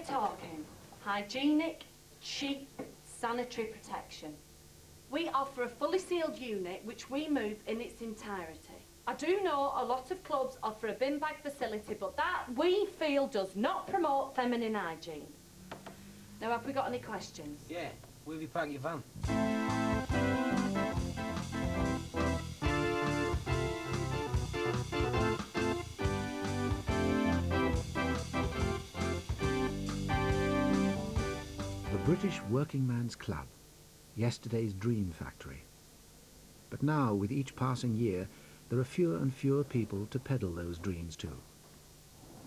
talking hygienic, cheap, sanitary protection. We offer a fully sealed unit which we move in its entirety. I do know a lot of clubs offer a bin bag facility, but that, we feel, does not promote feminine hygiene. Now, have we got any questions? Yeah, where have you parked your van? The British Working Man's Club, yesterday's dream factory. But now, with each passing year, there are fewer and fewer people to peddle those dreams to.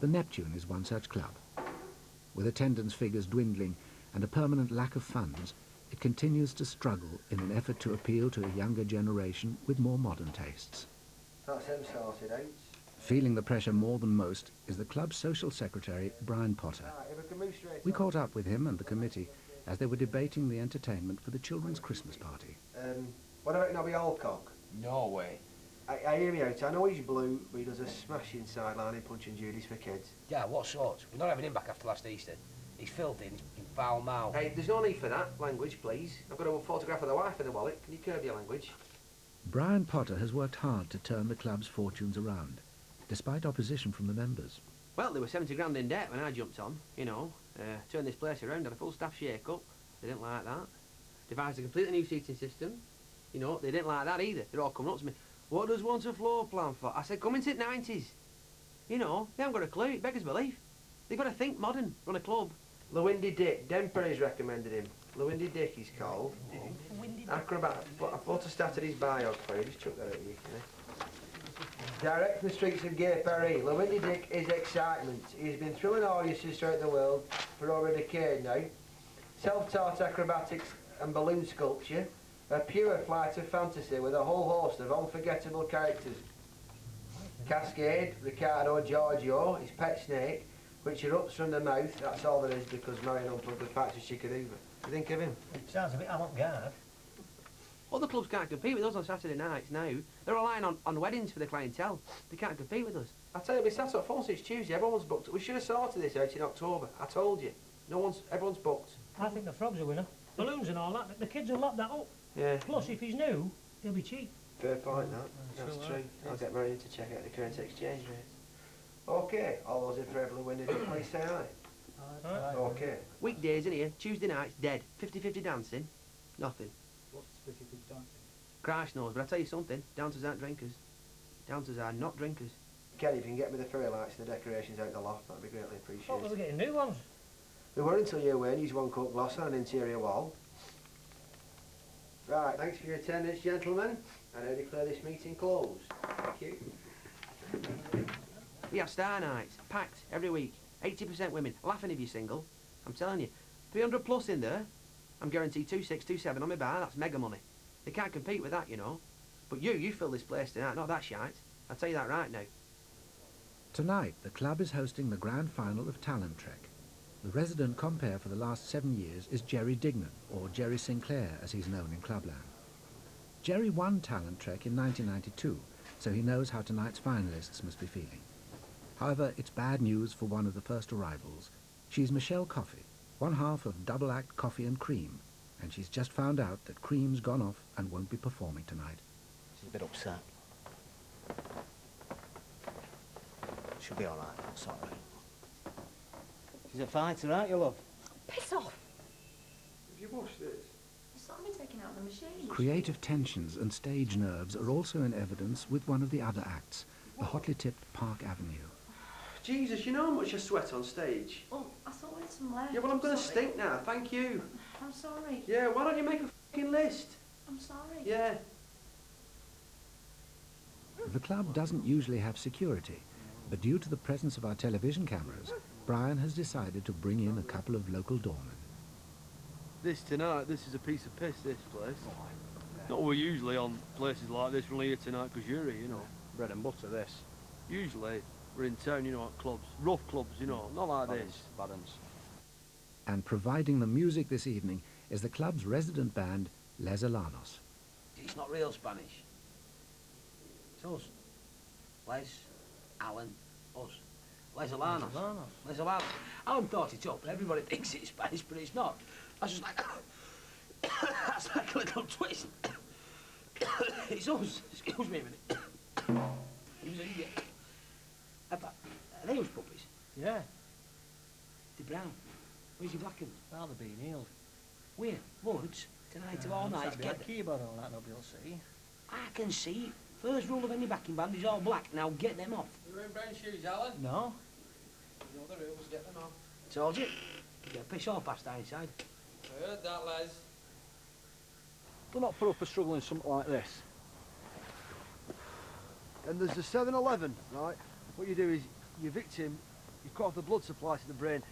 The Neptune is one such club. With attendance figures dwindling and a permanent lack of funds, it continues to struggle in an effort to appeal to a younger generation with more modern tastes. That's him sorted out. Feeling the pressure more than most is the club's social secretary, Brian Potter. We caught up with him and the committee as they were debating the entertainment for the children's Christmas party. What about Nobby Alcock? No way. I hear me out. I know he's blue, but he does a smashing sideline in Punch and Judy's for kids. Yeah, what sort? We're not having him back after last Easter. He's filthy and he's foul mouth. Hey, there's no need for that language, please. I've got a photograph of the wife in the wallet. Can you curb your language? Brian Potter has worked hard to turn the club's fortunes around, despite opposition from the members. Well, they were 70 grand in debt when I jumped on, you know. Turned this place around, had a full staff shake-up. They didn't like that. Devised a completely new seating system. You know, they didn't like that either. They're all coming up to me. What does want a floor plan for? I said, come into the 90s. You know, they haven't got a clue. It beggars belief. They've got to think modern, run a club. Lewindy Dick, Denperry's recommended him. Lewindy Dick, he's called. Acrobat. I photostatted his bio for you. Just chuck that at you. Direct from the streets of Gay Paris, Lewindy Dick is excitement. He's been thrilling audiences throughout the world for over a decade now. Self-taught acrobatics and balloon sculpture. A pure flight of fantasy with a whole host of unforgettable characters. Cascade, Ricardo Giorgio, his pet snake, which erupts from the mouth. That's all there is because Marion unplugged the factory she could do. What do you think of him? It sounds a bit avant-garde. Other clubs can't compete with us on Saturday nights now. They're relying on weddings for the clientele. They can't compete with us. I tell you, we sat at phone since Tuesday. Everyone's booked. We should have sorted this out in October. I told you. Everyone's booked. I think the frog's a winner. Balloons and all that. The kids will lap that up. Yeah. Plus, if he's new, he'll be cheap. Fair point, that. That's true. I'll get Marion to check out the current exchange rates. OK, all those in favour of winning, please say aye. OK. Weekdays in here, Tuesday nights, dead. 50-50 dancing, nothing. What's 50-50 dancing? Christ knows, but I tell you something, dancers aren't drinkers. Dancers are not drinkers. Kelly, if you can get me the fairy lights and the decorations out the loft, that'd be greatly appreciated. Oh, we're getting new ones. We were until you were, and use one coat gloss on an interior wall. Right, thanks for your attendance, gentlemen. I now declare this meeting closed. Thank you. We have star nights, packed every week. 80% women, laughing if you're single. I'm telling you, 300 plus in there. I'm guaranteed 2627 on my bar, that's mega money. They can't compete with that, you know. But you fill this place tonight, not that shite. I'll tell you that right now. Tonight, the club is hosting the grand final of Talent Trek. The resident compere for the last 7 years is Jerry Dignan, or Jerry Sinclair as he's known in clubland. Jerry won Talent Trek in 1992, so he knows how tonight's finalists must be feeling. However, it's bad news for one of the first arrivals. She's Michelle Coffey, one half of double act Coffee and Cream, and she's just found out that Cream's gone off and won't be performing tonight. She's a bit upset. She'll be all right, that's all right. She's a fighter, aren't you, love? Piss off! Have you washed this? It's not me taking out the machine. Creative tensions and stage nerves are also in evidence with one of the other acts, the hotly tipped Park Avenue. Jesus, you know how much I sweat on stage? Well, I thought we had some left. Yeah, well, I'm going to stink now, thank you. I'm sorry. Yeah, why don't you make a fucking list? I'm sorry. Yeah. The club doesn't usually have security, but due to the presence of our television cameras, Brian has decided to bring in a couple of local doormen. This tonight, this is a piece of piss, this place. Not we're usually on places like this, we're only here tonight because you're here, you know. Bread and butter, this. Usually, we're in town, you know, at clubs. Rough clubs, you know, not like this. Bad uns. And providing the music this evening is the club's resident band, Les Alanos. It's not real Spanish. It's us. Les, Alan, us. Les Alanos. Les Alanos. Alan thought it up. Everybody thinks it's Spanish, but it's not. I was just like, that's like a little twist. It's us. Excuse me a minute. He was an idiot. Are they us puppies? Yeah, They're brown. Where's your black ones? well, they're being healed. Where? Woods? Tonight of all nights. Get the keyboard all that, nobody will see. I can see. First rule of any backing band is all black. Now get them off. You're wearing brown shoes, Alan? No. You know the rules, get them off. Told you. You get piss all past inside. I heard that, Les. Do not put up a struggle in something like this. And there's a 7-Eleven, right? What you do is, your victim, you cut off the blood supply to the brain,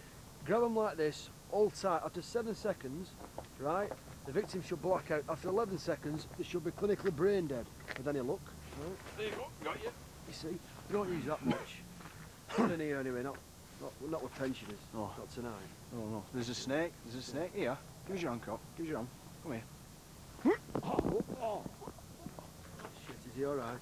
grab them like this, hold tight. After 7 seconds, right, the victim should black out. After 11 seconds, they should be clinically brain dead. With any luck, right? There you go, got you. You see, we don't use that much. Not in here anyway, not with pensioners. Oh. Not tonight. Oh no, there's a snake. There's a snake here. Give us your hand, Cop. Give us your hand. Come here. Oh. Shit, is he alright?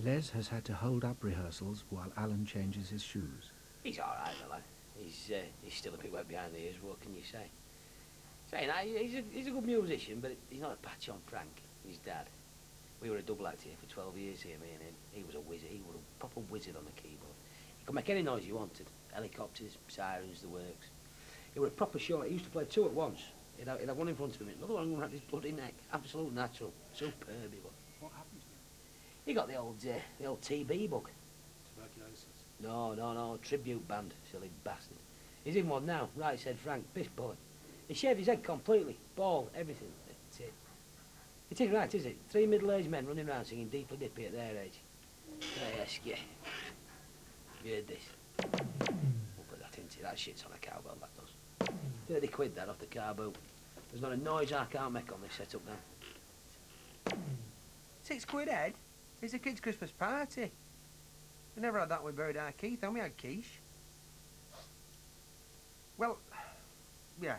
Les has had to hold up rehearsals while Alan changes his shoes. He's all right, the lad. He's still a bit wet behind the ears. What can you say? Saying that, he's a good musician, but he's not a patch on Frank, his dad. We were a double act here for 12 years here, me and him. He was a wizard. He was a proper wizard on the keyboard. He could make any noise you wanted. Helicopters, sirens, the works. He was a proper show. He used to play two at once. He'd have one in front of him, another one around his bloody neck. Absolute natural. Superb he was. What happened to He got the old TB bug. Tuberculosis. No, tribute band, silly bastard. He's in one now, right said Frank, piss boy. He shaved his head completely, bald, everything. That's it. It isn't right, is it? 3 middle-aged men running around singing Deeply Dippy at their age. Can I ask you? Have you heard this? We'll put that into that shit's on a cowbell, that does. 30 quid that off the car boot. There's not a noise I can't make on this setup now. 6 quid head? It's a kid's Christmas party. We never had that when we buried our Keith, and we had quiche. Well, yeah.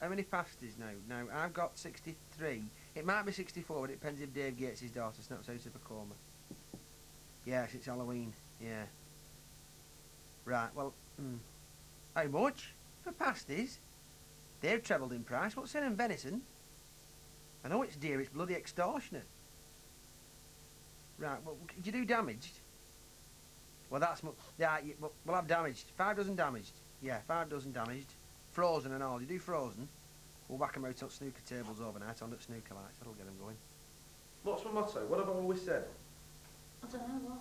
How many pasties now? Now, I've got 63. It might be 64, but it depends if Dave Gates' daughter snaps out of a coma. Yes, it's Halloween, yeah. Right, well, how much? For pasties? They've trebled in price. What's in venison? I know it's dear, it's bloody extortionate. Right, well, could you do damaged? Well, that's... Yeah, we'll have damaged. 5 dozen damaged. Yeah, 5 dozen damaged. Frozen and all. You do frozen, we'll whack them out on snooker tables overnight, on the snooker lights. That'll get them going. What's my motto? What have I always said? I don't know what.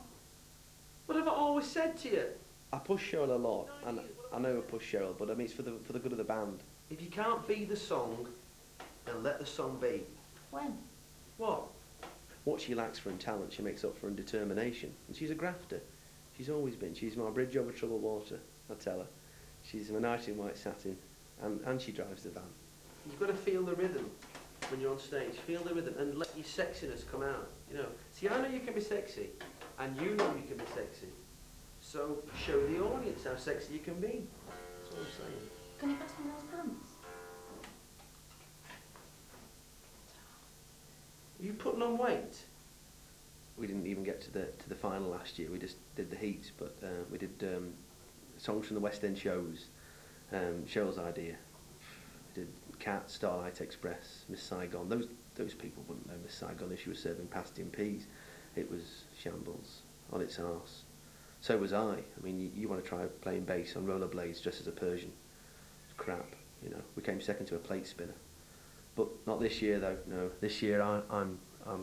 What have I always said to you? I push Cheryl a lot, and I know I push Cheryl, but I mean it's for the good of the band. If you can't be the song, then let the song be. When? What? What she lacks for in talent, she makes up for in determination. And she's a grafter. She's always been. She's my bridge over troubled water, I tell her. She's my knight in white satin, and she drives the van. You've got to feel the rhythm when you're on stage. Feel the rhythm and let your sexiness come out. You know. See, I know you can be sexy, and you know you can be sexy. So show the audience how sexy you can be. That's all I'm saying. Can you pass me those pants? Are you putting on weight? We didn't even get to the final last year. We just did the heats, but we did songs from the West End shows. Cheryl's idea. We did Cat, Starlight Express, Miss Saigon. Those people wouldn't know Miss Saigon if she was serving pasty and peas. It was shambles on its arse. So was I. I mean, you want to try playing bass on rollerblades dressed as a Persian. It's crap, you know. We came second to a plate spinner. But not this year, though. No, this year I'm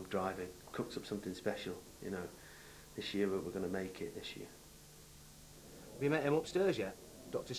driving. Cooked up something special, you know. This year we're going to make it. This year. Have you met him upstairs yet, Dr.